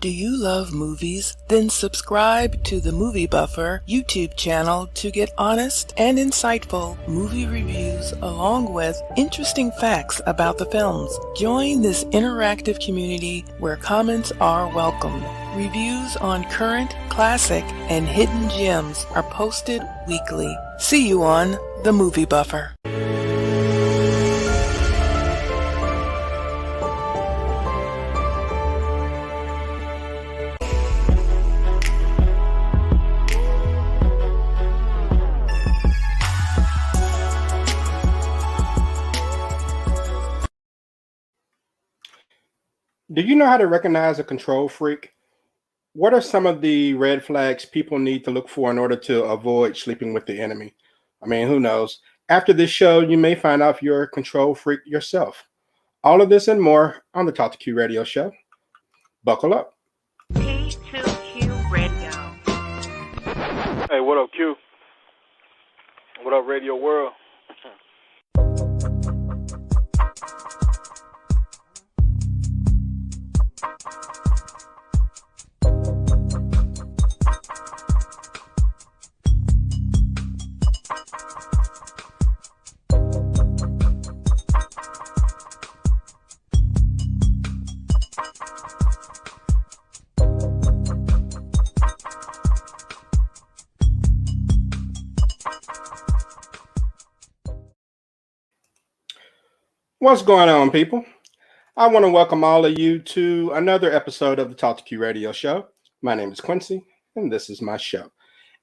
Do you love movies? Then subscribe to the Movie Buffer YouTube channel to get honest and insightful movie reviews along with interesting facts about the films. Join this interactive community where comments are welcomed. Reviews on current, classic, and hidden gems are posted weekly. See you on the Movie Buffer. Do you know how to recognize a control freak? What are some of the red flags people need to look for in order to avoid sleeping with the enemy? I mean, who knows? After this show, you may find out if you're a control freak yourself. All of this and more on the Talk to Q radio show. Buckle up. T2Q Radio. Hey, what up, Q? What up, Radio World? What's going on, people? I want to welcome all of you to another episode of the Talk to Q radio show. My name is Quincy, and this is my show.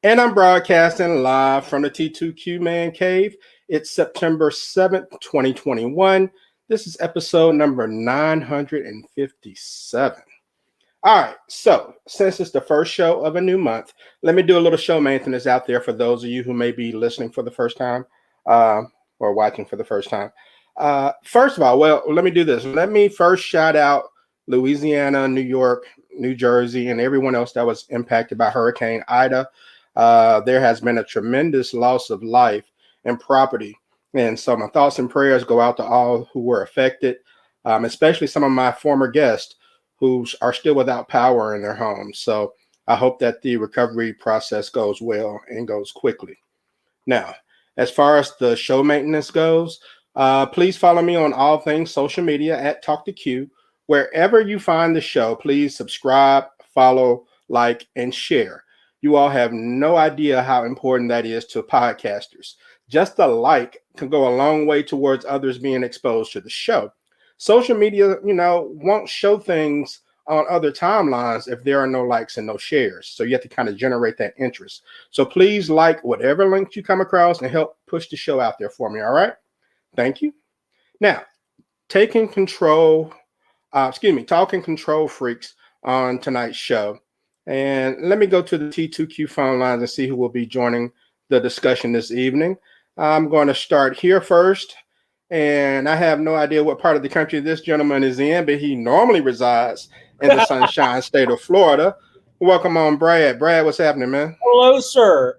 And I'm broadcasting live from the T2Q Man Cave. It's September 7th, 2021. This is episode number 957. All right, so since it's the first show of a new month, let me do a little show maintenance out there for those of you who may be listening for the first time or watching for the first time. First of all, well, let me do this. Let me first shout out Louisiana, New York, New Jersey, and everyone else that was impacted by Hurricane Ida. There has been a tremendous loss of life and property. And so my thoughts and prayers go out to all who were affected, especially some of my former guests who are still without power in their homes. So I hope that the recovery process goes well and goes quickly. Now, as far as the show maintenance goes, please follow me on all things social media at Talk to Q. Wherever you find the show, please subscribe, follow, like, and share. You all have no idea how important that is to podcasters. Just a like can go a long way towards others being exposed to the show. Social media, won't show things on other timelines if there are no likes and no shares. So you have to kind of generate that interest. So please like whatever links you come across and help push the show out there for me, all right? Thank you. Now, talking control freaks on tonight's show. And let me go to the T2Q phone lines and see who will be joining the discussion this evening. I'm going to start here first. And I have no idea what part of the country this gentleman is in, but he normally resides in the sunshine state of Florida. Welcome on, Brad. Brad, what's happening, man? Hello, sir.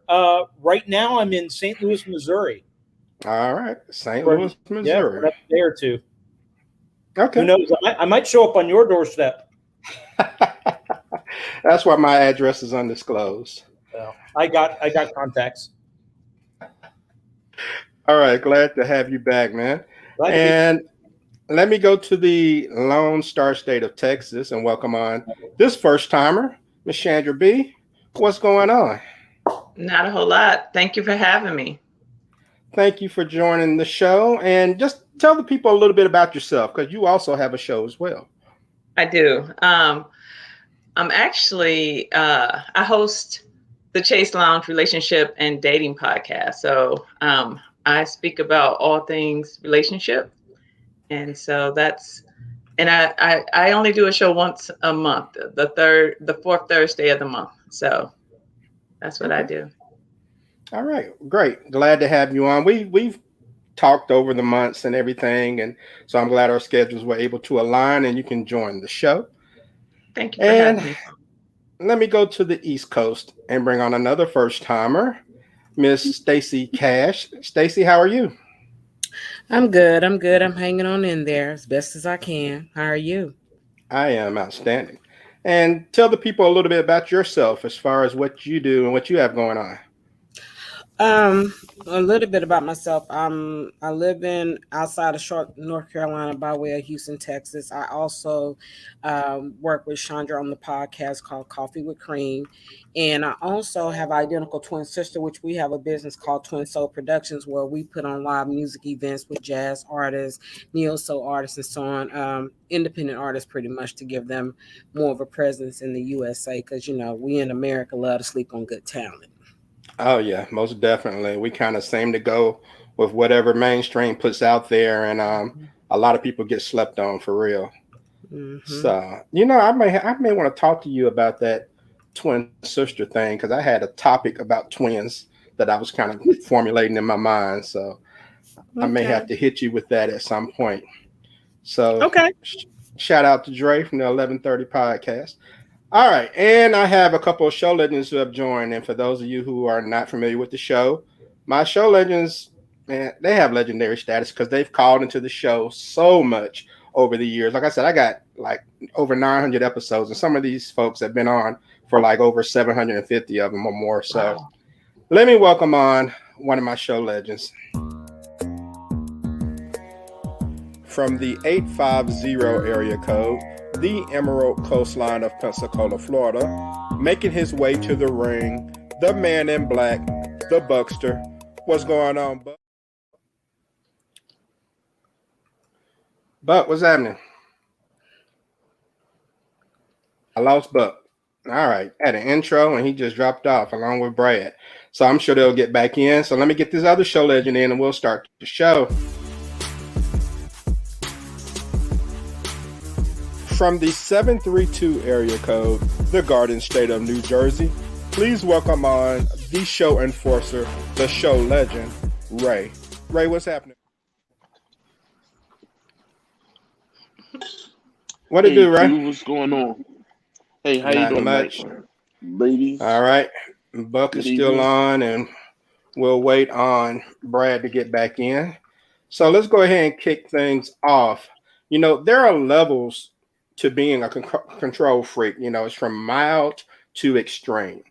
Right now I'm in St. Louis, Missouri. All right, St. Louis, Missouri. Yeah, for a day or two. Okay. Who knows? I might show up on your doorstep. That's why my address is undisclosed. Well, I got contacts. All right, glad to have you back, man. And let me go to the Lone Star State of Texas and welcome on this first timer, Miss Chandra B. What's going on? Not a whole lot. Thank you for having me. Thank you for joining the show. And just tell the people a little bit about yourself, because you also have a show as well. I do. I'm actually, I host the Chase Lounge Relationship and Dating Podcast. So I speak about all things relationship. And so I only do a show once a month, the fourth Thursday of the month. So that's what I do. All right, great. Glad to have you on. We've talked over the months and everything, and so I'm glad our schedules were able to align and you can join the show. Thank you for having me. Let me go to the East Coast and bring on another first timer, Miss Stacy Cash. Stacy, how are you? I'm good. I'm hanging on in there as best as I can. How are you? I am outstanding. and tell the people a little bit about yourself as far as what you do and what you have going on. Um, a little bit about myself. I live in outside of Charlotte, North Carolina, by way of Houston, Texas. I also work with Chandra on the podcast called Coffee with Cream, and I also have identical twin sister, which we have a business called Twin Soul Productions, where we put on live music events with jazz artists, neo soul artists, and so on. Independent artists, pretty much, to give them more of a presence in the USA, because we in America love to sleep on good talent. Oh yeah, most definitely. We kind of seem to go with whatever mainstream puts out there, and a lot of people get slept on for real. Mm-hmm. So I may want to talk to you about that twin sister thing because I had a topic about twins that I was kind of formulating in my mind. So I may Okay. have to hit you with that at some point. So Okay. shout out to Dre from the 1130 podcast. All right, and I have a couple of show legends who have joined. And for those of you who are not familiar with the show, my show legends, man, they have legendary status because they've called into the show so much over the years. Like I said, I got like over 900 episodes, and some of these folks have been on for like over 750 of them or more. So let me welcome on one of my show legends. From the 850 area code, the Emerald Coastline of Pensacola, Florida, making his way to the ring, the man in black, the Buckster. What's going on, Buck? Buck, what's happening? I lost Buck. All right, had an intro and he just dropped off along with Brad. So I'm sure they'll get back in. So let me get this other show legend in and we'll start the show. From the 732 area code, the Garden State of New Jersey, please welcome on the show enforcer, the show legend, Ray. Ray, what's happening? What it do, Ray? What's going on? Hey, how Not you doing, much. tonight, ladies? All right. Buck Good is still evening. on, and we'll wait on Brad to get back in. So let's go ahead and kick things off. There are levels to being a control freak. It's from mild to extreme.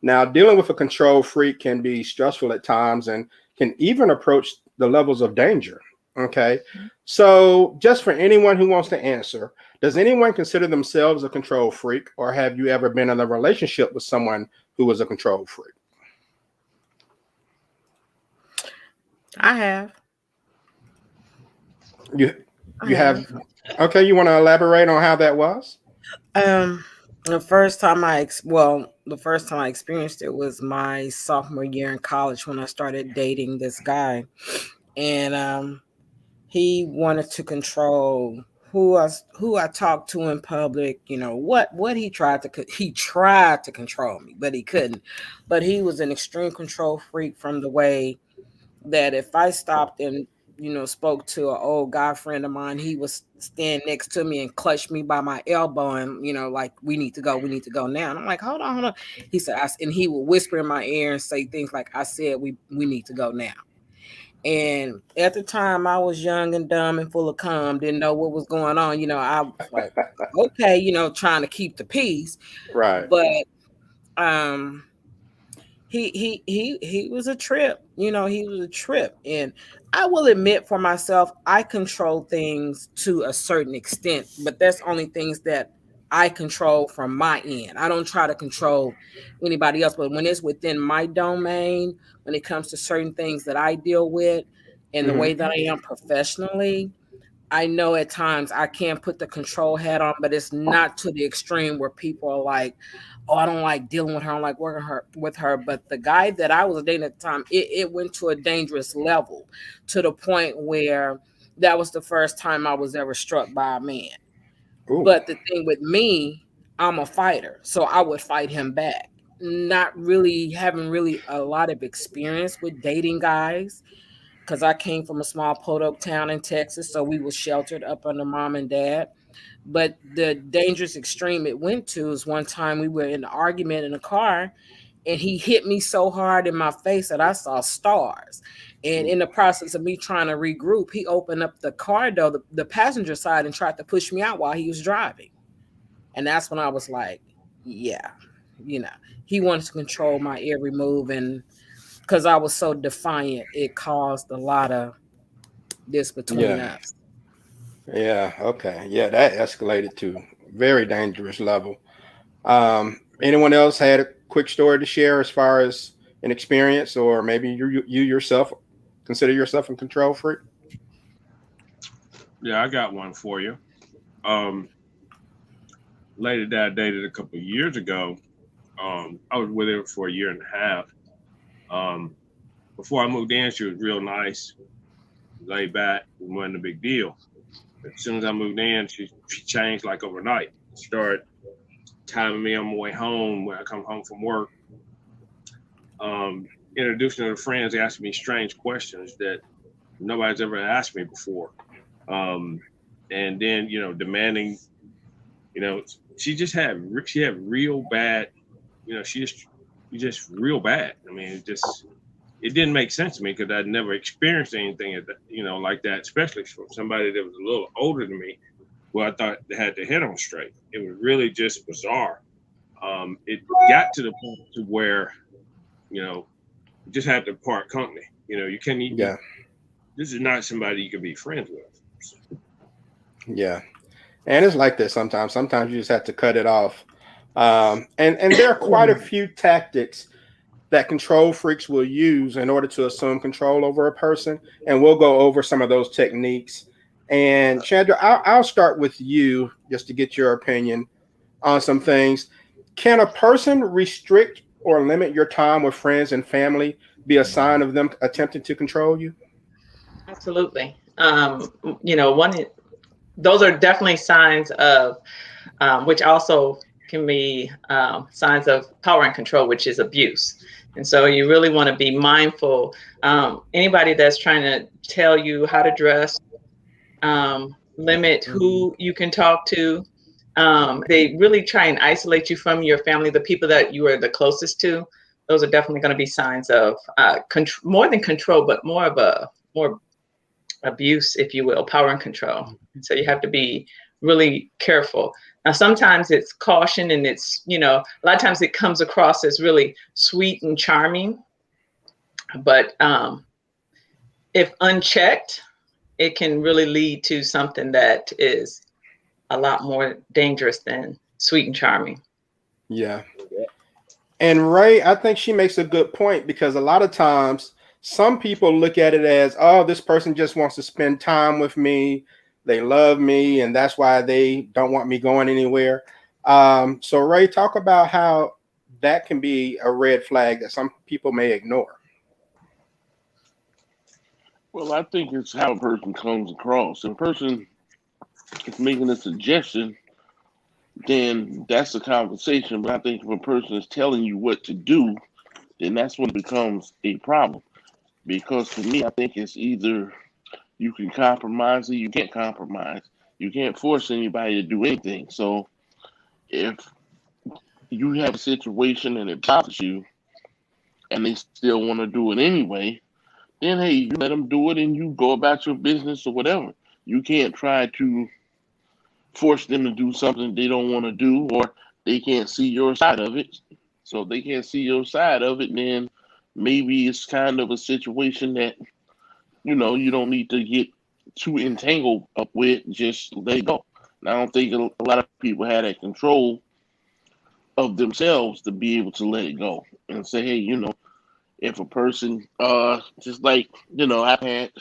Now, dealing with a control freak can be stressful at times and can even approach the levels of danger. Okay. So just for anyone who wants to answer, does anyone consider themselves a control freak, or have you ever been in a relationship with someone who was a control freak? I have. You have. Okay, you want to elaborate on how that was? The first time I experienced it was my sophomore year in college when I started dating this guy, and he wanted to control who I talked to in public. What he tried to control me, but he couldn't. But he was an extreme control freak from the way that if I stopped and spoke to an old guy friend of mine, he was stand next to me and clutch me by my elbow and like, we need to go now. And I'm like, hold on. He said, and he would whisper in my ear and say things like, I said we need to go now. And at the time I was young and dumb and full of cum, didn't know what was going on. I was like, okay, trying to keep the peace. Right. But he was a trip. He was a trip. And I will admit for myself, I control things to a certain extent, but that's only things that I control from my end. I don't try to control anybody else, but when it's within my domain, when it comes to certain things that I deal with and the way that I am professionally, I know at times I can put the control hat on, but it's not to the extreme where people are like, oh, I don't like dealing with her. I don't like working with her. But the guy that I was dating at the time, it went to a dangerous level to the point where that was the first time I was ever struck by a man. Ooh. But the thing with me, I'm a fighter. So I would fight him back. Not really having a lot of experience with dating guys, because I came from a small podunk town in Texas. So we were sheltered up under mom and dad. But the dangerous extreme it went to is one time we were in an argument in a car and he hit me so hard in my face that I saw stars. And in the process of me trying to regroup, he opened up the car door, the passenger side, and tried to push me out while he was driving. And that's when I was like, yeah, he wanted to control my every move. And because I was so defiant, it caused a lot of this between Yeah. us. Yeah. Okay. Yeah, that escalated to very dangerous level. Anyone else had a quick story to share as far as an experience, or maybe you yourself consider yourself a control freak? Yeah, I got one for you. Um, Lady that I dated a couple of years ago, I was with her for a year and a half. Um, Before I moved in, she was real nice, laid back, wasn't a big deal. As soon as I moved in, she changed like overnight. Started timing me on my way home when I come home from work. Introducing her to friends, asking me strange questions that nobody's ever asked me before. Um, and then, demanding, you know, she had real bad, she just real bad. I mean, it didn't make sense to me because I'd never experienced anything like that, especially from somebody that was a little older than me. Well, I thought they had their head on straight. It was really just bizarre. It got to the point to where, you just have to part company. You can Yeah. this is not somebody you can be friends with. Yeah. And it's like this sometimes. Sometimes you just have to cut it off. And there are quite a few tactics that control freaks will use in order to assume control over a person. And we'll go over some of those techniques. And Chandra, I'll start with you just to get your opinion on some things. Can a person restrict or limit your time with friends and family be a sign of them attempting to control you? Absolutely. One those are definitely signs of which also can be signs of power and control, which is abuse. And so you really want to be mindful. Anybody that's trying to tell you how to dress, limit who you can talk to. They really try and isolate you from your family, the people that you are the closest to. Those are definitely going to be signs of more than control, but more abuse, if you will, power and control. So you have to be really careful. Now, sometimes it's caution and it's, a lot of times it comes across as really sweet and charming. But if unchecked, it can really lead to something that is a lot more dangerous than sweet and charming. Yeah. And Ray, I think she makes a good point because a lot of times some people look at it as, oh, this person just wants to spend time with me. They love me, and that's why they don't want me going anywhere. So, Ray, talk about how that can be a red flag that some people may ignore. Well, I think it's how a person comes across. If a person is making a suggestion, then that's a conversation. But I think if a person is telling you what to do, then that's when it becomes a problem. Because to me, I think it's either you can compromise or you can't compromise. You can't force anybody to do anything. So if you have a situation and it bothers you and they still want to do it anyway, then hey, you let them do it and you go about your business or whatever. You can't try to force them to do something they don't want to do, or they can't see your side of it. So if they can't see your side of it, then maybe it's kind of a situation that you don't need to get too entangled up with. Just let it go. And I don't think a lot of people have that control of themselves to be able to let it go and say, hey, if a person, just like, I've had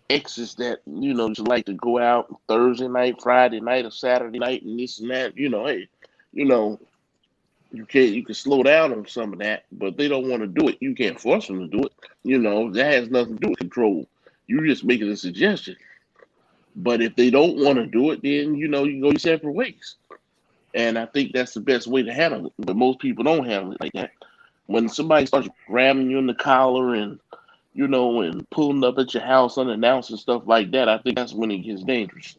exes that, just like to go out Thursday night, Friday night, or Saturday night, and this and that, hey, you know, you can slow down on some of that, but they don't want to do it. You can't force them to do it. That has nothing to do with control. You're just making a suggestion. But if they don't want to do it, then you go your separate ways. And I think that's the best way to handle it. But most people don't handle it like that. When somebody starts grabbing you in the collar and and pulling up at your house unannounced and stuff like that, I think that's when it gets dangerous.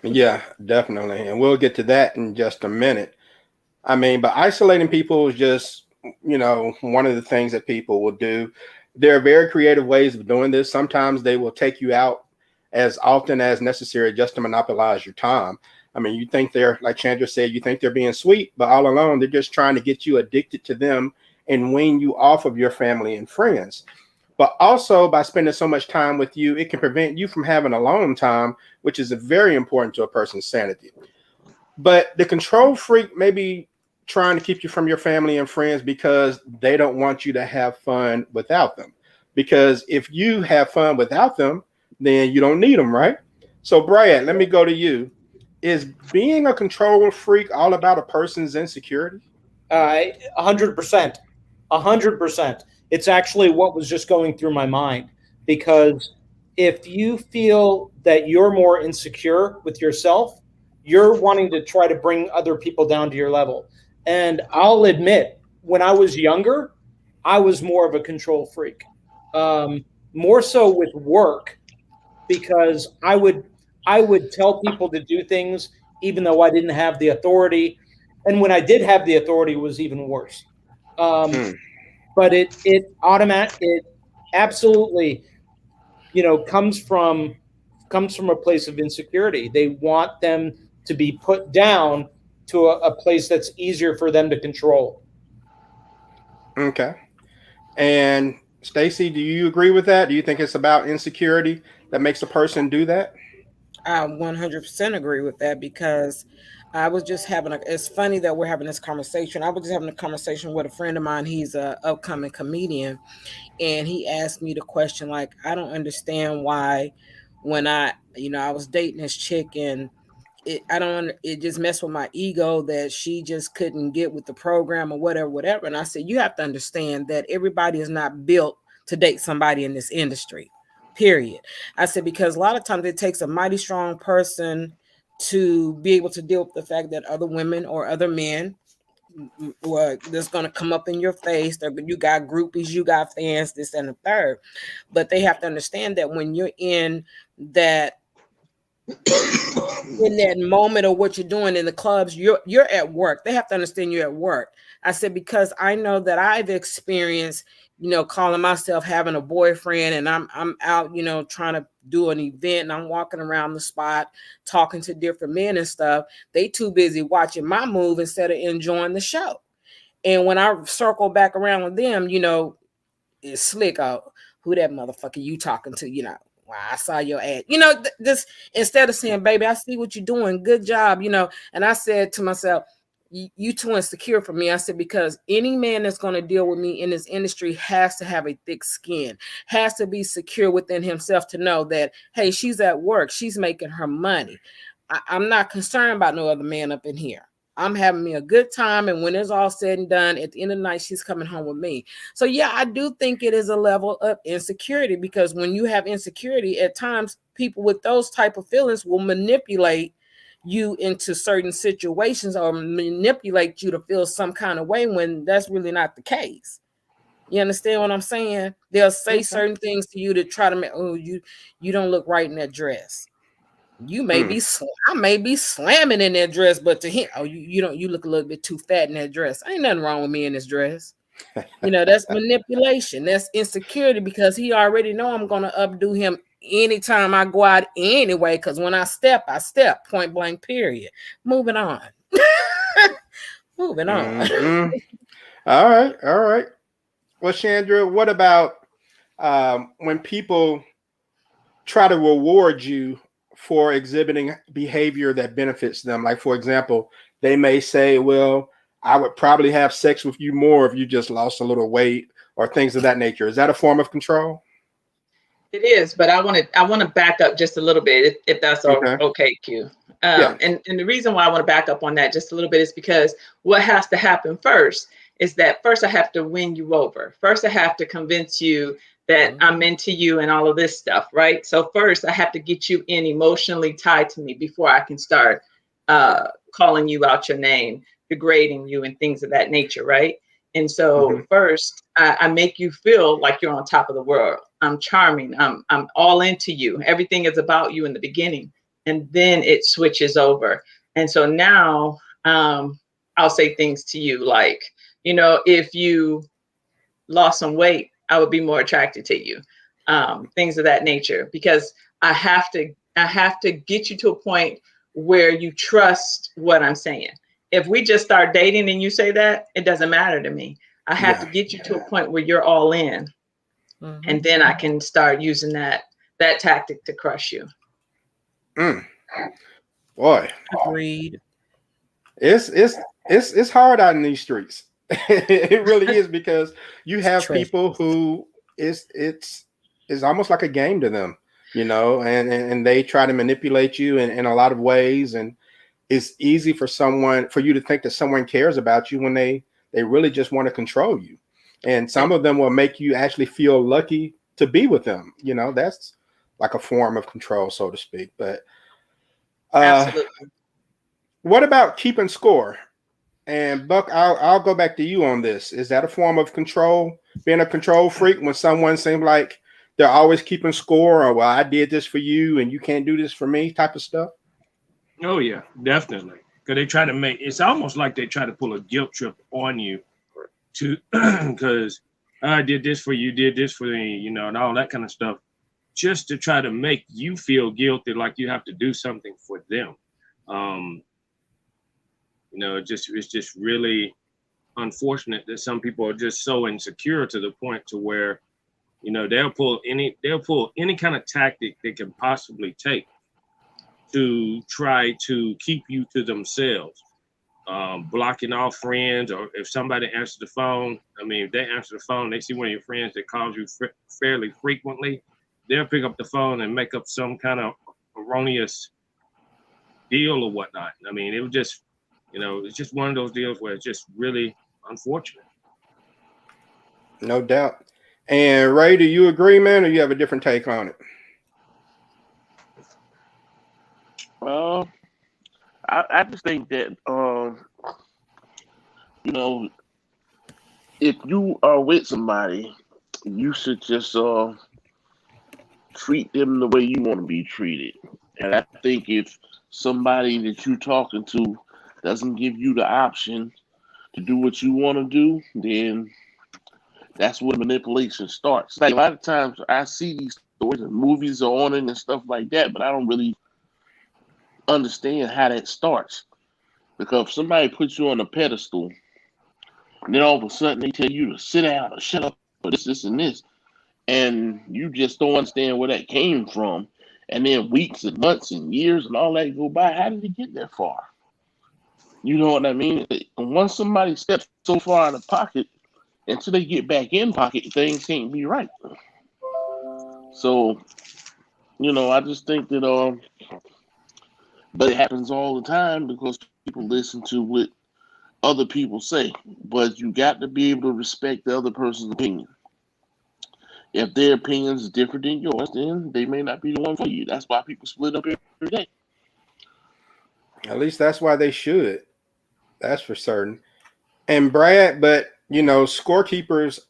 Yeah, definitely. And we'll get to that in just a minute. I mean, but isolating people is just, one of the things that people will do. There are very creative ways of doing this. Sometimes they will take you out as often as necessary just to monopolize your time. I mean, you think they're, like Chandra said, you think they're being sweet, but all along they're just trying to get you addicted to them and wean you off of your family and friends. But also by spending so much time with you, it can prevent you from having alone time, which is very important to a person's sanity. But the control freak may be trying to keep you from your family and friends because they don't want you to have fun without them. Because if you have fun without them, then you don't need them, right? So, Brad, let me go to you. Is being a control freak all about a person's insecurity? 100%. 100%. It's actually what was just going through my mind, because if you feel that you're more insecure with yourself, you're wanting to try to bring other people down to your level. And I'll admit, when I was younger, I was more of a control freak, more so with work, because I would tell people to do things even though I didn't have the authority, and when I did have the authority, it was even worse. But it absolutely, comes from a place of insecurity. They want them to be put down to a place that's easier for them to control. Okay. And Stacy, do you agree with that? Do you think it's about insecurity that makes a person do that? I 100% agree with that, because I was just it's funny that we're having this conversation. I was just having a conversation with a friend of mine. He's a upcoming comedian, and he asked me the question, like, I don't understand why when I was dating this chick, and it just messed with my ego that she just couldn't get with the program or whatever. And I said, you have to understand that everybody is not built to date somebody in this industry, period. I said, because a lot of times it takes a mighty strong person to be able to deal with the fact that other women or other men that's going to come up in your face. You got groupies, you got fans, this and the third. But they have to understand that when you're in that moment of what you're doing in the clubs, you're at work. They have to understand you're at work. I said, because I know that I've experienced, calling myself having a boyfriend, and I'm out, trying to do an event, and I'm walking around the spot talking to different men and stuff. They too busy watching my move instead of enjoying the show. And when I circle back around with them, it's slick out. Who that motherfucker you talking to? Wow, I saw your ad. This, instead of saying, baby, I see what you're doing. Good job. And I said to myself, you too insecure for me. I said, because any man that's going to deal with me in this industry has to have a thick skin, has to be secure within himself to know that, hey, she's at work. She's making her money. I'm not concerned about no other man up in here. I'm having me a good time. And when it's all said and done, at the end of the night, she's coming home with me. So, yeah, I do think it is a level of insecurity, because when you have insecurity, at times people with those type of feelings will manipulate you into certain situations or manipulate you to feel some kind of way when that's really not the case. You understand what I'm saying? They'll say certain things to you to try to make, you don't look right in that dress. You may be, I may be slamming in that dress, but to him, you look a little bit too fat in that dress. Ain't nothing wrong with me in this dress. That's manipulation. That's insecurity, because he already know I'm going to updo him anytime I go out anyway. Because when I step, point blank, period. Moving on. Moving on. All right. Well, Chandra, what about when people try to reward you for exhibiting behavior that benefits them? Like, for example, they may say, well, I would probably have sex with you more if you just lost a little weight, or things of that nature. Is that a form of control? It is, but I want to back up just a little bit, if that's okay, Q. Yeah. And the reason why I want to back up on that just a little bit is because what has to happen first is that first I have to win you over. First, I have to convince you that I'm into you and all of this stuff, right? So first, I have to get you in emotionally tied to me before I can start calling you out your name, degrading you, and things of that nature, right? And so first, I make you feel like you're on top of the world. I'm charming. I'm all into you. Everything is about you in the beginning, and then it switches over. And so now I'll say things to you like, if you lost some weight, I would be more attracted to you. Things of that nature, because I have to get you to a point where you trust what I'm saying. If we just start dating and you say that, it doesn't matter to me. I have to get you to a point where you're all in, and then I can start using that tactic to crush you. Boy, Agreed. It's hard out in these streets. It really is, because you have True. people who it's almost like a game to them, you know, and they try to manipulate you in a lot of ways, and it's easy for you to think that someone cares about you when they really just want to control you. And some of them will make you actually feel lucky to be with them. You know, that's like a form of control, so to speak. But Absolutely. what about keeping score? And Buck, I'll go back to you on this. Is that a form of control? Being a control freak when someone seems like they're always keeping score, or well, I did this for you and you can't do this for me, type of stuff? Oh yeah, definitely. Because they try to it's almost like they try to pull a guilt trip on you because I did this for you, did this for me, you know, and all that kind of stuff, just to try to make you feel guilty, like you have to do something for them. You know, it's just really unfortunate that some people are just so insecure to the point to where, you know, they'll pull any kind of tactic they can possibly take to try to keep you to themselves. Blocking off friends, or if somebody answers the phone, I mean, if they answer the phone, they see one of your friends that calls you fairly frequently, they'll pick up the phone and make up some kind of erroneous deal or whatnot. I mean, it was just, you know, it's just one of those deals where it's just really unfortunate. No doubt. And Ray, do you agree, man, or you have a different take on it? I just think that you know, if you are with somebody, you should just treat them the way you want to be treated. And I think if somebody that you're talking to doesn't give you the option to do what you want to do, then that's where manipulation starts. Like a lot of times I see these stories and movies are on it and stuff like that, but I don't really understand how that starts. Because if somebody puts you on a pedestal, and then all of a sudden they tell you to sit down or shut up or this, and this, and you just don't understand where that came from, and then weeks and months and years and all that go by, how did it get that far? You know what I mean? And once somebody steps so far out of pocket, until they get back in pocket, things can't be right. So, you know, I just think that but it happens all the time because people listen to what other people say. But you got to be able to respect the other person's opinion. If their opinion is different than yours, then they may not be the one for you. That's why people split up every day. At least that's why they should. That's for certain. And Brad, but you know, scorekeepers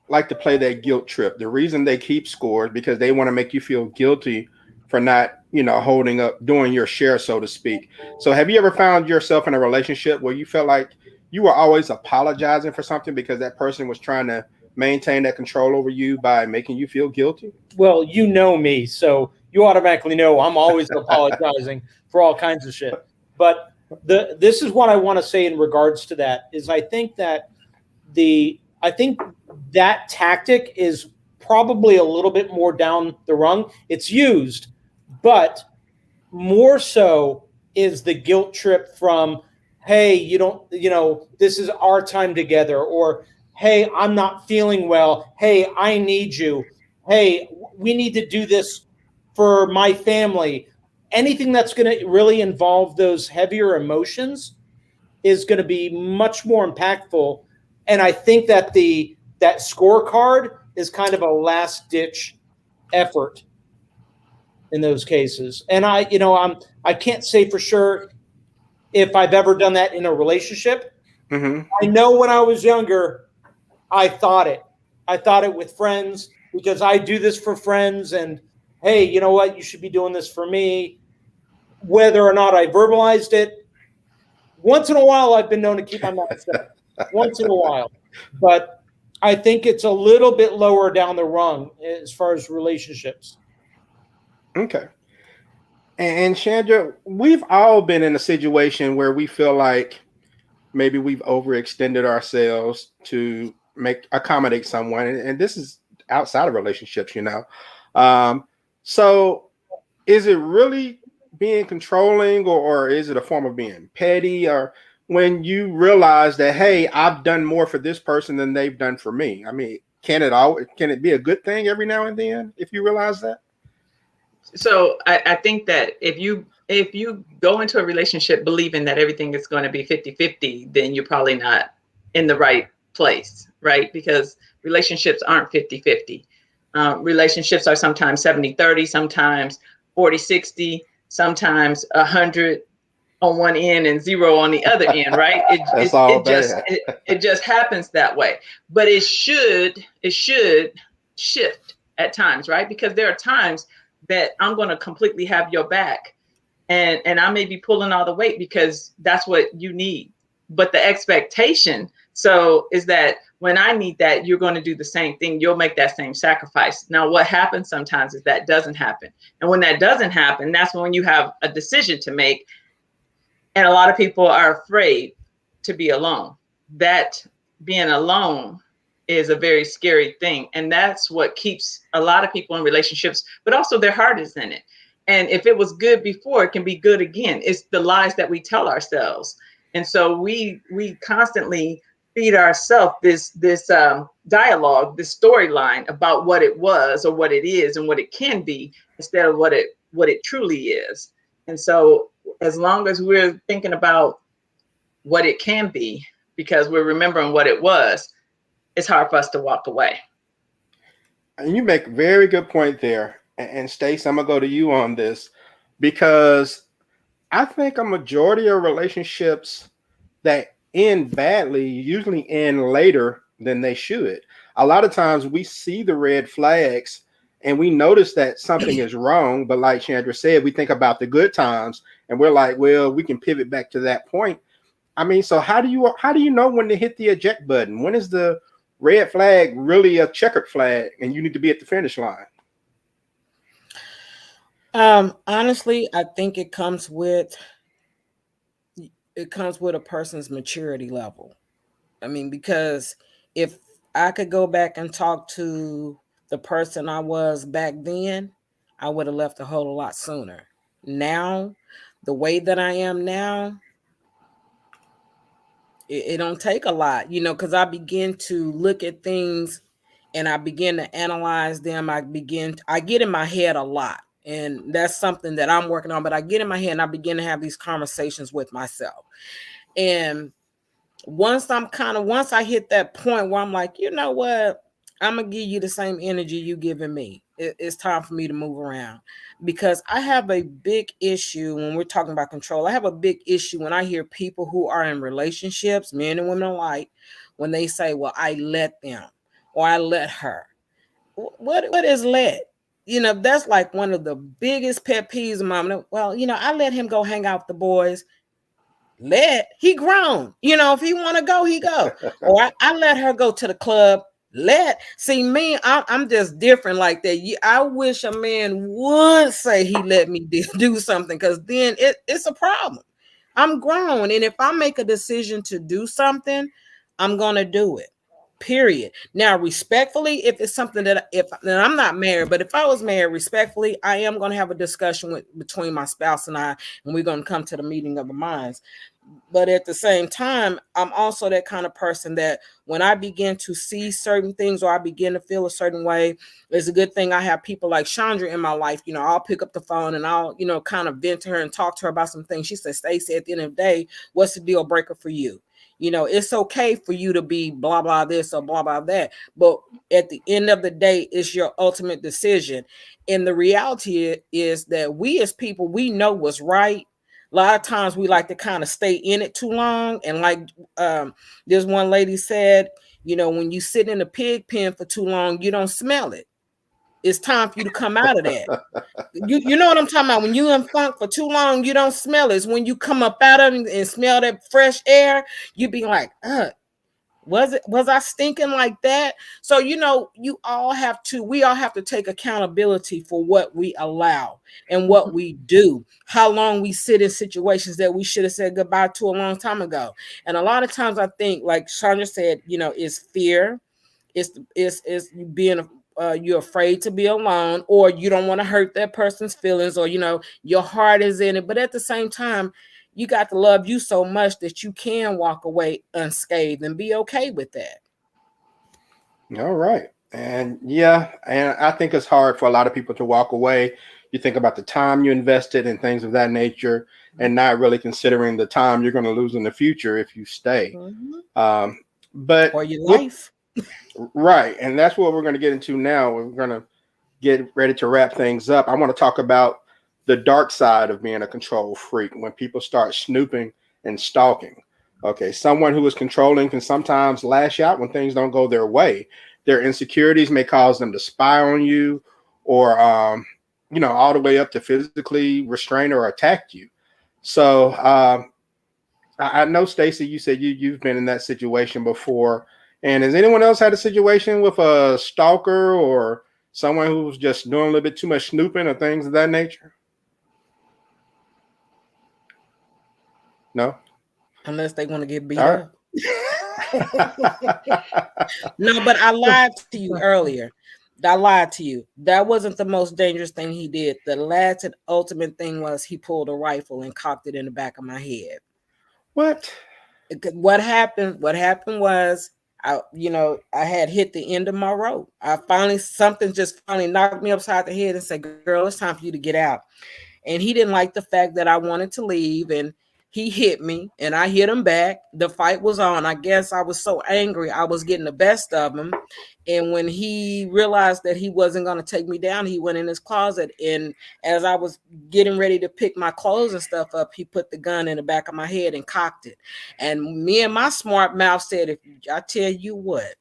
like to play that guilt trip. The reason they keep scores because they want to make you feel guilty for not, you know, holding up, doing your share, so to speak. So have you ever found yourself in a relationship where you felt like you were always apologizing for something because that person was trying to maintain that control over you by making you feel guilty? Well, you know me, so you automatically know I'm always apologizing for all kinds of shit. But this is what I want to say in regards to that is I think that tactic is probably a little bit more down the rung. It's used, but more so is the guilt trip from, hey, this is our time together, or hey, I'm not feeling well. Hey, I need you. Hey, we need to do this for my family. Anything that's going to really involve those heavier emotions is going to be much more impactful. And I think that that scorecard is kind of a last ditch effort in those cases. And I can't say for sure if I've ever done that in a relationship. Mm-hmm. I know when I was younger, I thought it with friends because I do this for friends. And hey, you know what? You should be doing this for me. Whether or not I verbalized it, once in a while, I've been known to keep my mouth shut. Once in a while. But I think it's a little bit lower down the rung as far as relationships. Okay. And Chandra, we've all been in a situation where we feel like maybe we've overextended ourselves to make accommodate someone, and this is outside of relationships, you know. Um, so is it really being controlling, or is it a form of being petty, or when you realize that, hey, I've done more for this person than they've done for me? I mean, can it be a good thing every now and then if you realize that? So I think that if you go into a relationship believing that everything is going to be 50-50, then you're probably not in the right place, right? Because relationships aren't 50-50. Relationships are sometimes 70-30, sometimes 40-60, sometimes 100 on one end and 0 on the other end, right? That's all Just bad. it just happens that way. But it should shift at times, right? Because there are times that I'm going to completely have your back, and I may be pulling all the weight because that's what you need. But the expectation is that when I need that, you're going to do the same thing. You'll make that same sacrifice. Now, what happens sometimes is that doesn't happen. And when that doesn't happen, that's when you have a decision to make. And a lot of people are afraid to be alone. That being alone is a very scary thing. And that's what keeps a lot of people in relationships, but also their heart is in it. And if it was good before, it can be good again. It's the lies that we tell ourselves. And so we constantly feed ourselves this dialogue, this storyline about what it was or what it is and what it can be, instead of what it truly is. And so as long as we're thinking about what it can be, because we're remembering what it was, it's hard for us to walk away. And you make a very good point there. And Stace, I'm gonna go to you on this because I think a majority of relationships that end badly usually end later than they should. A lot of times we see the red flags and we notice that something is wrong, but like Chandra said, we think about the good times and we're like, well, we can pivot back to that point. I mean, so how do you know when to hit the eject button? When is the red flag really a checkered flag and you need to be at the finish line? Honestly, I think it comes with a person's maturity level. I mean, because if I could go back and talk to the person I was back then, I would have left a whole lot sooner. Now, the way that I am now, it don't take a lot, because I begin to look at things and I begin to analyze them. I get in my head a lot. And that's something that I'm working on, but I get in my head and I begin to have these conversations with myself. And once I hit that point where I'm like, you know what, I'm gonna give you the same energy you giving me. It's time for me to move around, because I have a big issue when we're talking about control. I have a big issue when I hear people who are in relationships, men and women alike, when they say, well, I let them or I let her. What is let? That's like one of the biggest pet peeves of mine. Well, I let him go hang out with the boys. He grown, if he want to go, he go. Or I let her go to the club. See me, I'm just different like that. I wish a man would say he let me do something, because then it's a problem. I'm grown, and if I make a decision to do something, I'm gonna do it. Period. Now, respectfully, if it's something that I'm not married, but if I was married, respectfully, I am going to have a discussion between my spouse and I, and we're going to come to the meeting of the minds. But at the same time, I'm also that kind of person that when I begin to see certain things or I begin to feel a certain way, it's a good thing I have people like Chandra in my life. I'll pick up the phone and I'll, kind of vent to her and talk to her about some things. She said, Stacey, at the end of the day, what's the deal breaker for you? It's okay for you to be blah, blah, this or blah, blah, that. But at the end of the day, it's your ultimate decision. And the reality is that we as people, we know what's right. A lot of times we like to kind of stay in it too long. And like this one lady said, when you sit in a pig pen for too long, you don't smell it. It's time for you to come out of that. You know what I'm talking about? When you in funk for too long, you don't smell it. It's when you come up out of it and smell that fresh air, you be like, Was I stinking like that? So, we all have to take accountability for what we allow and what we do, how long we sit in situations that we should have said goodbye to a long time ago. And a lot of times I think, like Chandra said, it's fear, it's being you're afraid to be alone, or you don't want to hurt that person's feelings, or your heart is in it. But at the same time, you got to love you so much that you can walk away unscathed and be okay with that. All right. And yeah, and I think it's hard for a lot of people to walk away. You think about the time you invested and things of that nature, and not really considering the time you're going to lose in the future if you stay. But or your life. Right. And that's what we're going to get into now. We're going to get ready to wrap things up. I want to talk about the dark side of being a control freak, when people start snooping and stalking. Okay, someone who is controlling can sometimes lash out when things don't go their way. Their insecurities may cause them to spy on you, or all the way up to physically restrain or attack you. So I know, Stacey, you said you've been in that situation before. And has anyone else had a situation with a stalker or someone who's just doing a little bit too much snooping or things of that nature? No? Unless they want to get beat up. No, but I lied to you earlier. I lied to you. That wasn't the most dangerous thing he did. The last and ultimate thing was he pulled a rifle and cocked it in the back of my head. What? What happened? What happened was, I had hit the end of my rope. Something just finally knocked me upside the head and said, "Girl, it's time for you to get out." And he didn't like the fact that I wanted to leave, and he hit me and I hit him back. The fight was on. I guess I was so angry, I was getting the best of him. And when he realized that he wasn't going to take me down, he went in his closet. And as I was getting ready to pick my clothes and stuff up, he put the gun in the back of my head and cocked it. And me and my smart mouth said, "If I tell you what,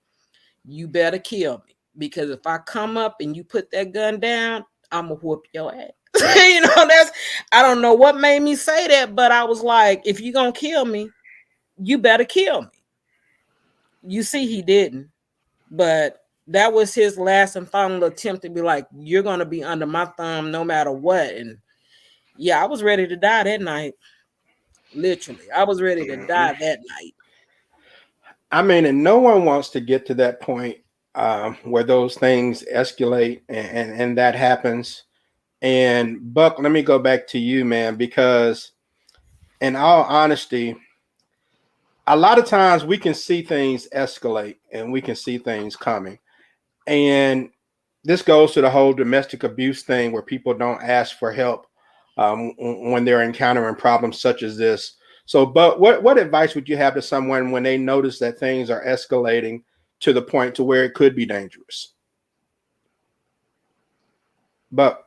you better kill me. Because if I come up and you put that gun down, I'm going to whoop your ass." I don't know what made me say that, but I was like, if you're going to kill me, you better kill me. You see, he didn't, but that was his last and final attempt to be like, you're going to be under my thumb no matter what. And yeah, I was ready to die that night. Literally, I was ready to die that night. I mean, and no one wants to get to that point where those things escalate and that happens. And Buck, let me go back to you, man, because in all honesty, a lot of times we can see things escalate and we can see things coming. And this goes to the whole domestic abuse thing, where people don't ask for help when they're encountering problems such as this. So, but what advice would you have to someone when they notice that things are escalating to the point to where it could be dangerous? But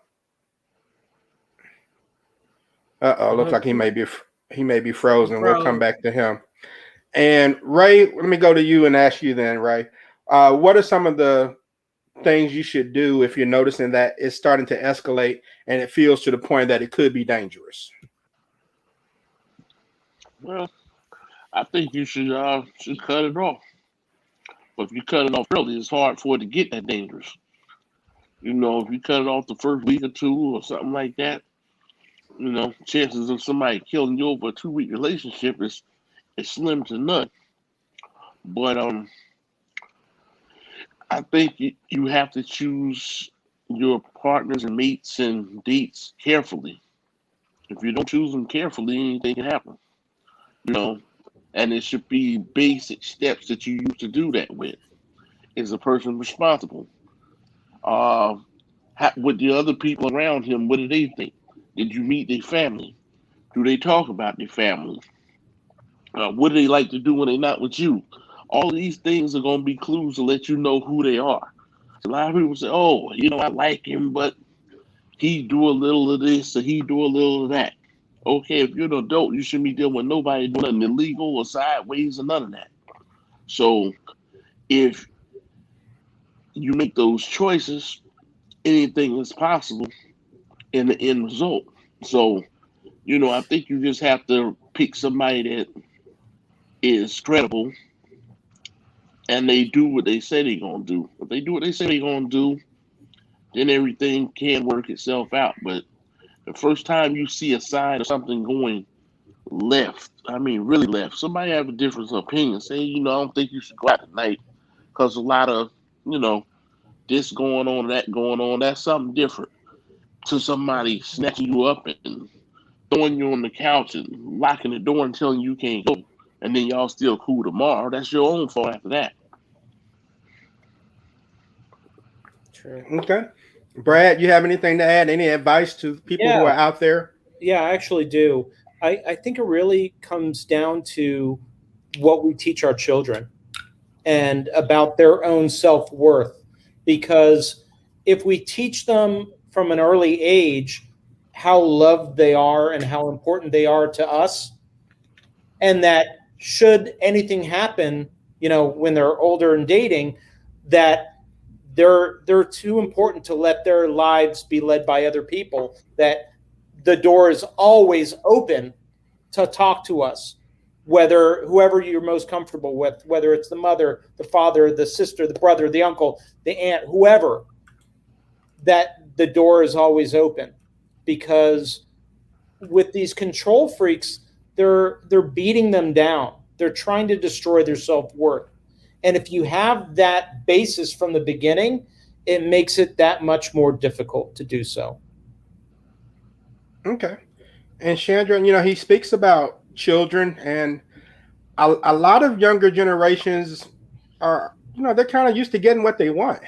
looks like he may be frozen. We'll come back to him. And Ray, let me go to you and ask you then, Ray. What are some of the things you should do if you're noticing that it's starting to escalate and it feels to the point that it could be dangerous? Well, I think you should cut it off. But if you cut it off early, it's hard for it to get that dangerous. If you cut it off the first week or two or something like that, chances of somebody killing you over a 2-week relationship is slim to none. But I think you have to choose your partners and mates and dates carefully. If you don't choose them carefully, anything can happen. And it should be basic steps that you use to do that with. Is the person responsible? With the other people around him, what do they think? Did you meet their family? Do they talk about their family? What do they like to do when they're not with you? All of these things are going to be clues to let you know who they are. A lot of people say, "Oh, I like him, but he do a little of this or he do a little of that." Okay, if you're an adult, you shouldn't be dealing with nobody doing nothing illegal or sideways or none of that. So if you make those choices, anything is possible in the end result. So, I think you just have to pick somebody that is credible and they do what they say they're gonna do. If they do what they say they're gonna do, then everything can work itself out. But the first time you see a sign of something going left, I mean really left, somebody have a different opinion. Say, I don't think you should go out tonight because a lot of, this going on, that going on, that's something different to somebody snatching you up and throwing you on the couch and locking the door and telling you can't go. And then y'all still cool tomorrow. That's your own fault after that. True. Okay. Brad, you have anything to add? Any advice to people who are out there? Yeah, I actually do. I think it really comes down to what we teach our children and about their own self-worth. Because if we teach them from an early age how loved they are and how important they are to us, and that should anything happen, when they're older and dating, that they're too important to let their lives be led by other people, that the door is always open to talk to us, whoever you're most comfortable with, whether it's the mother, the father, the sister, the brother, the uncle, the aunt, whoever, that the door is always open. Because with these control freaks, they're beating them down. They're trying to destroy their self-worth. And if you have that basis from the beginning, it makes it that much more difficult to do so. Okay. And Chandra, he speaks about children, and a lot of younger generations are, they're kind of used to getting what they want.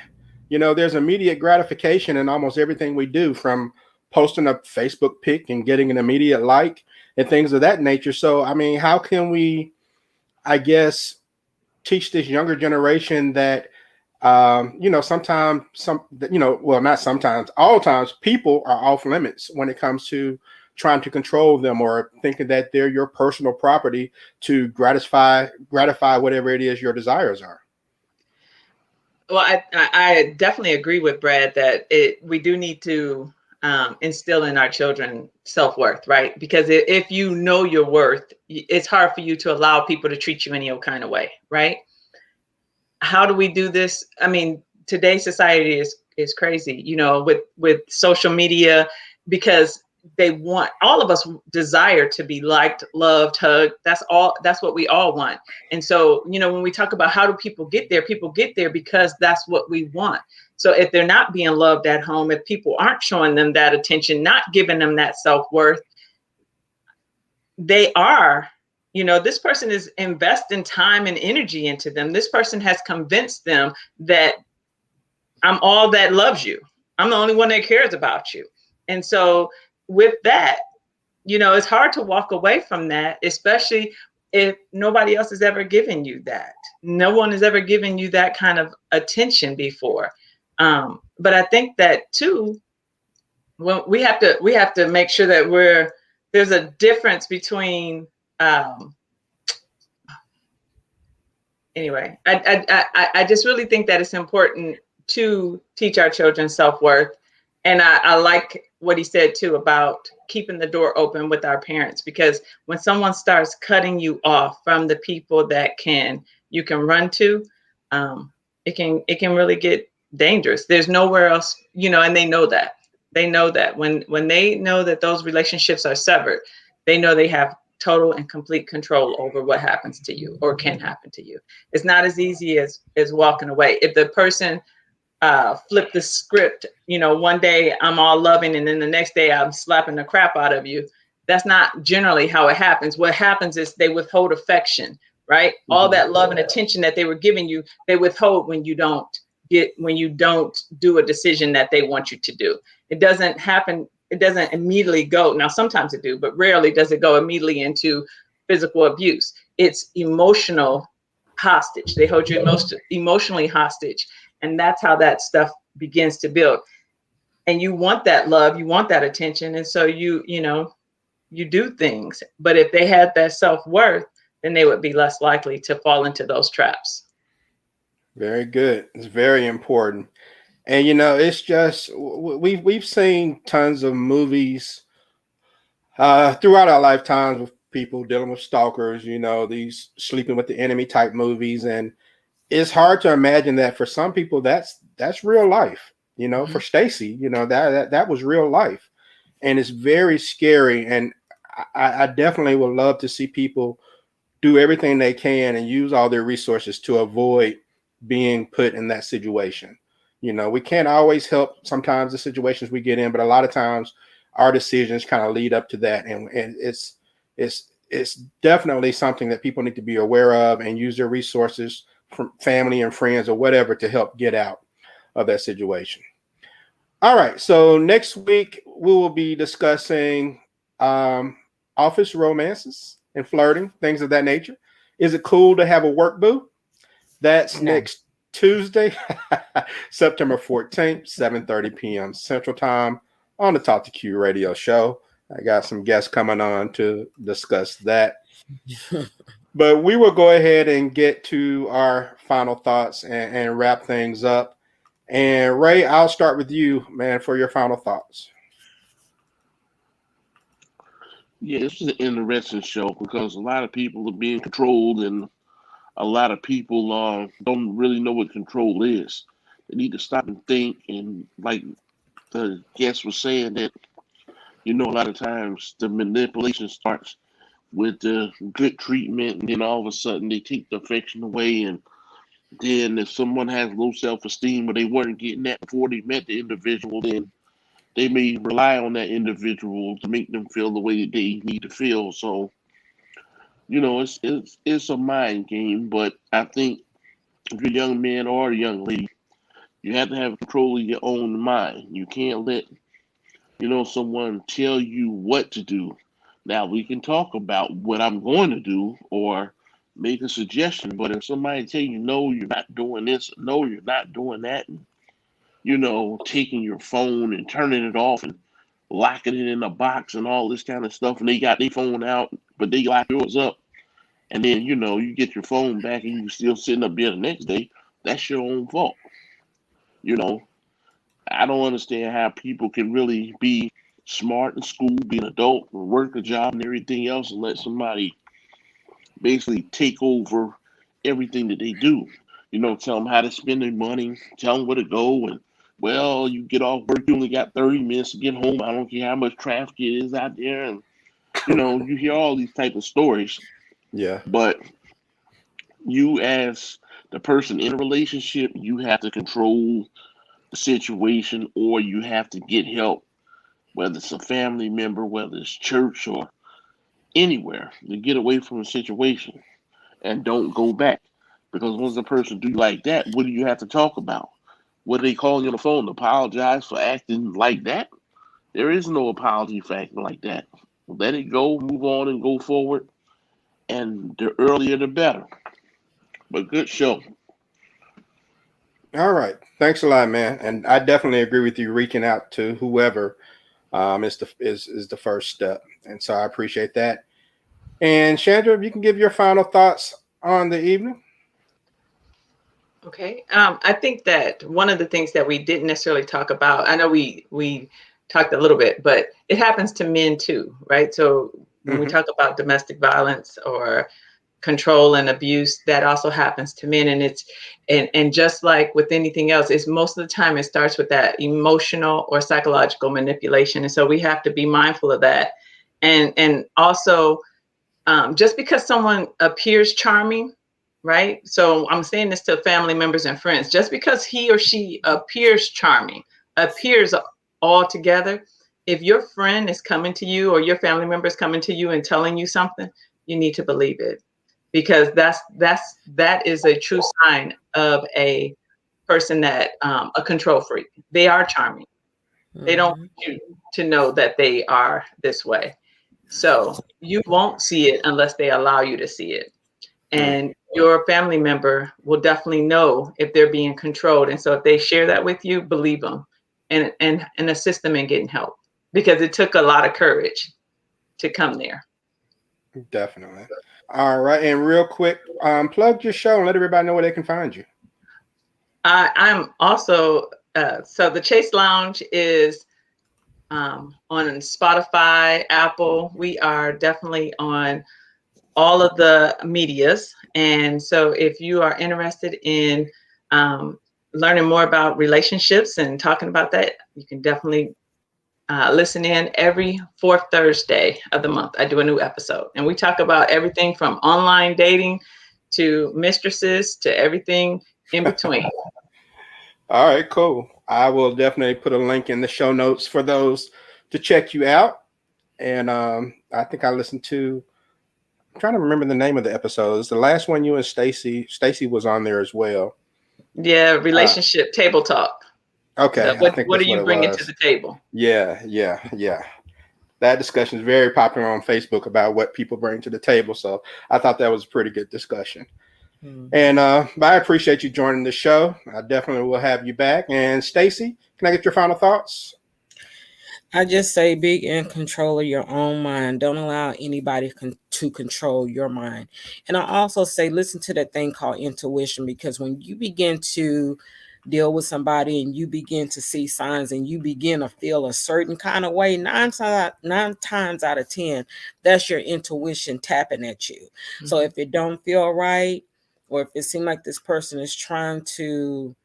There's immediate gratification in almost everything we do, from posting a Facebook pic and getting an immediate like and things of that nature. So, I mean, how can we, I guess, teach this younger generation that, sometimes not sometimes, all times, people are off limits when it comes to trying to control them or thinking that they're your personal property to gratify whatever it is your desires are. Well, I definitely agree with Brad that we do need to instill in our children self-worth, right? Because if you know your worth, it's hard for you to allow people to treat you any old kind of way, right? How do we do this? I mean, today's society is crazy, with social media, because all of us desire to be liked, loved, hugged. That's what we all want. And so, when we talk about how do people get there because that's what we want. So if they're not being loved at home, if people aren't showing them that attention, not giving them that self-worth, they are, this person is investing time and energy into them. This person has convinced them that I'm all that loves you. I'm the only one that cares about you. And so with that, it's hard to walk away from that, especially if nobody else has ever given you that. No one has ever given you that kind of attention before. But I think that too, well, we have to make sure that there's a difference between, anyway, I just really think that it's important to teach our children self-worth. And I like what he said too about keeping the door open with our parents, because when someone starts cutting you off from the people that you can run to, it can really get dangerous. There's nowhere else, and they know that. They know that when they know that those relationships are severed, they know they have total and complete control over what happens to you or can happen to you. It's not as easy as walking away. If the person flip the script, one day I'm all loving and then the next day I'm slapping the crap out of you, that's not generally how it happens. What happens is they withhold affection, right? Mm-hmm. All that love and attention that they were giving you, they withhold when you don't do a decision that they want you to do. It doesn't happen. It doesn't immediately go. Now, sometimes it do, but rarely does it go immediately into physical abuse. It's emotional hostage. They hold you emotionally hostage. And that's how that stuff begins to build. And you want that love, you want that attention. And so you do things. But if they had that self-worth, then they would be less likely to fall into those traps. Very good. It's very important. And, it's just, we've seen tons of movies throughout our lifetimes with people dealing with stalkers, these sleeping with the enemy type movies. And it's hard to imagine that for some people that's real life. For Stacy, that was real life, and it's very scary. And I definitely would love to see people do everything they can and use all their resources to avoid being put in that situation. We can't always help sometimes the situations we get in, but a lot of times our decisions kind of lead up to that. And it's definitely something that people need to be aware of and use their resources from family and friends or whatever to help get out of that situation. All right. So next week we will be discussing office romances and flirting, things of that nature. Is it cool to have a work boo? That's next Tuesday, September 14th, 7:30 p.m. Central Time on the Talk to Q radio show. I got some guests coming on to discuss that. But we will go ahead and get to our final thoughts and wrap things up. And Ray, I'll start with you, man, for your final thoughts. Yeah, this is an interesting show because a lot of people are being controlled, and a lot of people don't really know what control is. They need to stop and think. And like the guest was saying, that a lot of times the manipulation starts with the good treatment, and then all of a sudden they take the affection away. And then if someone has low self-esteem or they weren't getting that before they met the individual, then they may rely on that individual to make them feel the way that they need to feel. So, it's a mind game. But I think if you're a young man or a young lady, you have to have control of your own mind. You can't let someone tell you what to do. Now we can talk about what I'm going to do or make a suggestion, but if somebody tell you no, you're not doing this, no, you're not doing that, and taking your phone and turning it off and locking it in a box and all this kind of stuff, and they got their phone out, but they lock yours up, and then you get your phone back and you still sitting up there the next day, that's your own fault. I don't understand how people can really be smart in school, be an adult, work a job and everything else, and let somebody basically take over everything that they do. Tell them how to spend their money, tell them where to go, and well, you get off work, you only got 30 minutes to get home. I don't care how much traffic it is out there, and you hear all these type of stories. Yeah. But you, as the person in a relationship, you have to control the situation, or you have to get help, whether it's a family member, whether it's church or anywhere, to get away from the situation and don't go back. Because once a person do like that, what do you have to talk about? What are they calling you on the phone? Apologize for acting like that? There is no apology for acting like that. Let it go, move on, and go forward. And the earlier, the better. But good show. All right. Thanks a lot, man. And I definitely agree with you. Reaching out to whoever is the first step. And so I appreciate that. And Chandra, if you can give your final thoughts on the evening. Okay. I think that one of the things that we didn't necessarily talk about, I know we talked a little bit, but it happens to men too, right? So when we talk about domestic violence or control and abuse, that also happens to men. And and just like with anything else, it's most of the time it starts with that emotional or psychological manipulation. And so we have to be mindful of that. And also, just because someone appears charming, right? So I'm saying this to family members and friends, just because he or she appears charming, appears all together, if your friend is coming to you or your family member is coming to you and telling you something, you need to believe it, because that is a true sign of a person that a control freak. They are charming. They don't want you to know that they are this way. So you won't see it unless they allow you to see it. And your family member will definitely know if they're being controlled. And so if they share that with you, believe them and assist them in getting help, because it took a lot of courage to come there. Definitely. All right. And real quick, plug your show and let everybody know where they can find you. I'm also, so the Chase Lounge is on Spotify, Apple. We are definitely on all of the medias. And so if you are interested in learning more about relationships and talking about that, you can definitely listen in every fourth Thursday of the month. I do a new episode, and we talk about everything from online dating to mistresses to everything in between. All right, cool. I will definitely put a link in the show notes for those to check you out. And I think I listened to, I'm trying to remember the name of the episodes. The last one you and Stacy was on there as well. Yeah, relationship table talk. Okay, What I think are that's you what it bringing was. to the table? Yeah. That discussion is very popular on Facebook about what people bring to the table. So I thought that was a pretty good discussion. And but I appreciate you joining the show. I definitely will have you back. And Stacy, can I get your final thoughts? I just say be in control of your own mind. Don't allow anybody to control your mind. And I also say listen to that thing called intuition, because when you begin to deal with somebody and you begin to see signs and you begin to feel a certain kind of way, nine times out of 10, that's your intuition tapping at you. So if it don't feel right, or if it seems like this person is trying to,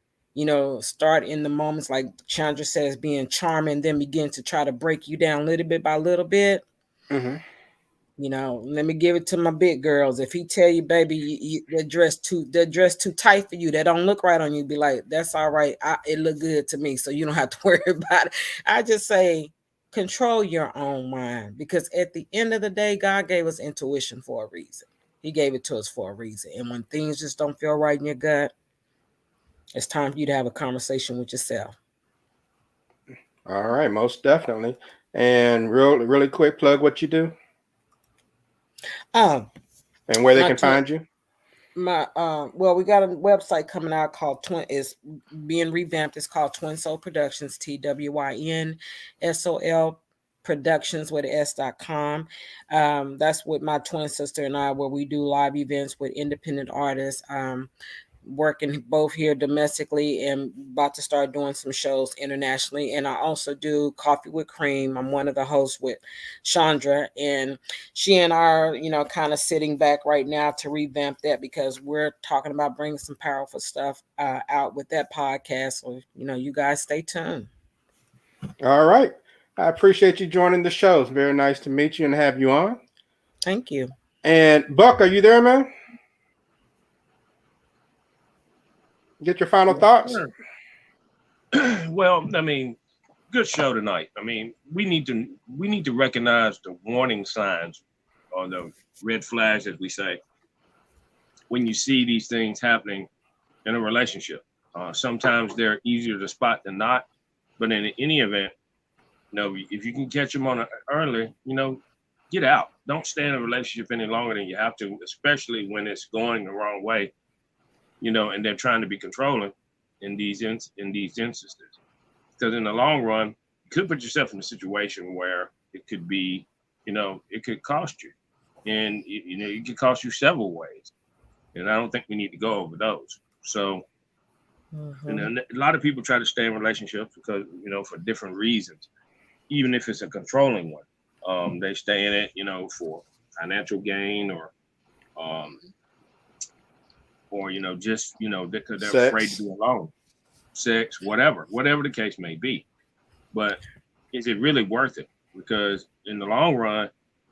start in the moments, like Chandra says, being charming, then begin to try to break you down little bit by little bit. Let me give it to my big girls. If he tell you, baby, they're dressed too tight for you, they don't look right on you, be like, that's all right. It look good to me, so you don't have to worry about it. I just say control your own mind, because at the end of the day, God gave us intuition for a reason. He gave it to us for a reason. And when things just don't feel right in your gut, it's time for you to have a conversation with yourself. All right, most definitely. And really quick, plug what you do. And where they can find you. Well, we got a website coming out called it's being revamped. It's called Twin Soul Productions, TWYNSOL Productions with S.com. That's with my twin sister and I, where we do live events with independent artists. Working both here domestically and about to start doing some shows internationally. And I also do Coffee with Cream. I'm one of the hosts with Chandra, and she and I are, kind of sitting back right now to revamp that, because we're talking about bringing some powerful stuff out with that podcast. So, you guys stay tuned. All right. I appreciate you joining the show. It's very nice to meet you and have you on. Thank you. And Buck, are you there, man? Get your final thoughts. Sure. Well, I mean, good show tonight. I mean, we need to recognize the warning signs, or the red flags, as we say, when you see these things happening in a relationship. Sometimes they're easier to spot than not, but in any event, if you can catch them on early, get out. Don't stay in a relationship any longer than you have to, especially when it's going the wrong way. And they're trying to be controlling in these instances, because in the long run, you could put yourself in a situation where it could be, it could cost you, and it could cost you several ways. And I don't think we need to go over those. So, and then a lot of people try to stay in relationships because, for different reasons, even if it's a controlling one. They stay in it, for financial gain or just, because they're afraid to be alone, sex, whatever the case may be. But is it really worth it? Because in the long run,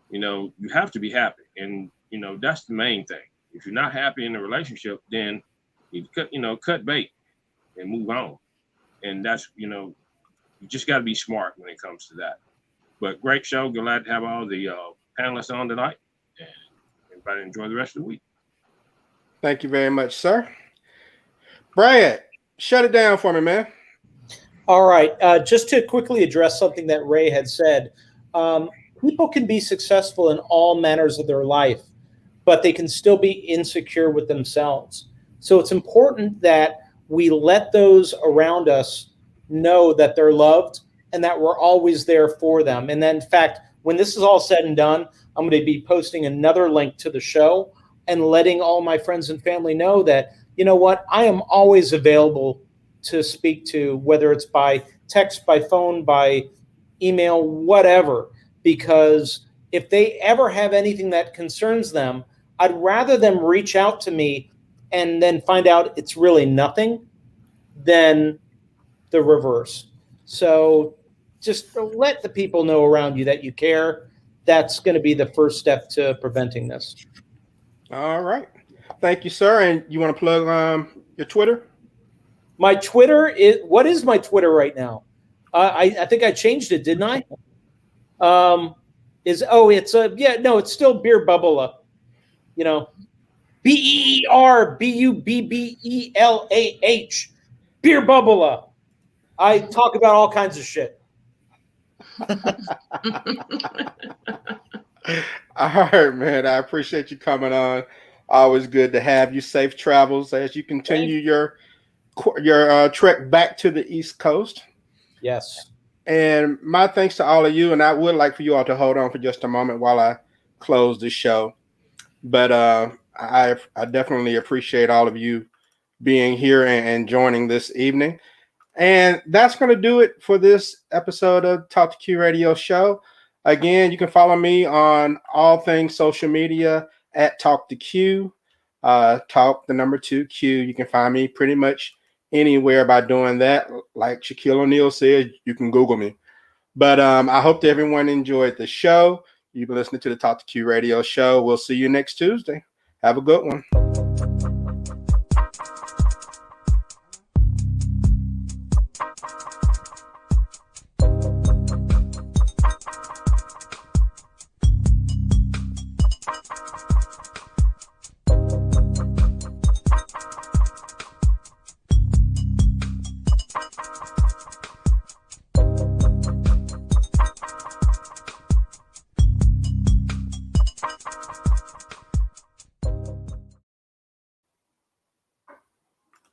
you have to be happy. And, that's the main thing. If you're not happy in the relationship, then you cut bait and move on. And that's, you just got to be smart when it comes to that. But great show. Glad to have all the panelists on tonight. And everybody enjoy the rest of the week. Thank you very much, sir. Brad, shut it down for me, man. All right. Just to quickly address something that Ray had said, people can be successful in all manners of their life, but they can still be insecure with themselves. So it's important that we let those around us know that they're loved and that we're always there for them. And then, in fact, when this is all said and done, I'm going to be posting another link to the show and letting all my friends and family know that, I am always available to speak to, whether it's by text, by phone, by email, whatever, because if they ever have anything that concerns them, I'd rather them reach out to me and then find out it's really nothing than the reverse. So just let the people know around you that you care. That's going to be the first step to preventing this. All right. Thank you, sir. And you want to plug your Twitter? My Twitter is, what is my Twitter right now? I think I changed it, didn't I? It's still Beer Bubbler. You know, BERBUBBELAH. Beer Bubbler. I talk about all kinds of shit. All right, man. I appreciate you coming on. Always good to have you. Safe travels as you continue your trek back to the East Coast. Yes. And my thanks to all of you. And I would like for you all to hold on for just a moment while I close the show. But I definitely appreciate all of you being here and joining this evening. And that's going to do it for this episode of Talk to Q Radio Show. Again, you can follow me on all things social media at Talk to Q. Talk the number 2 Q. You can find me pretty much anywhere by doing that. Like Shaquille O'Neal said, you can Google me. But I hope that everyone enjoyed the show. You've been listening to the Talk to Q Radio Show. We'll see you next Tuesday. Have a good one.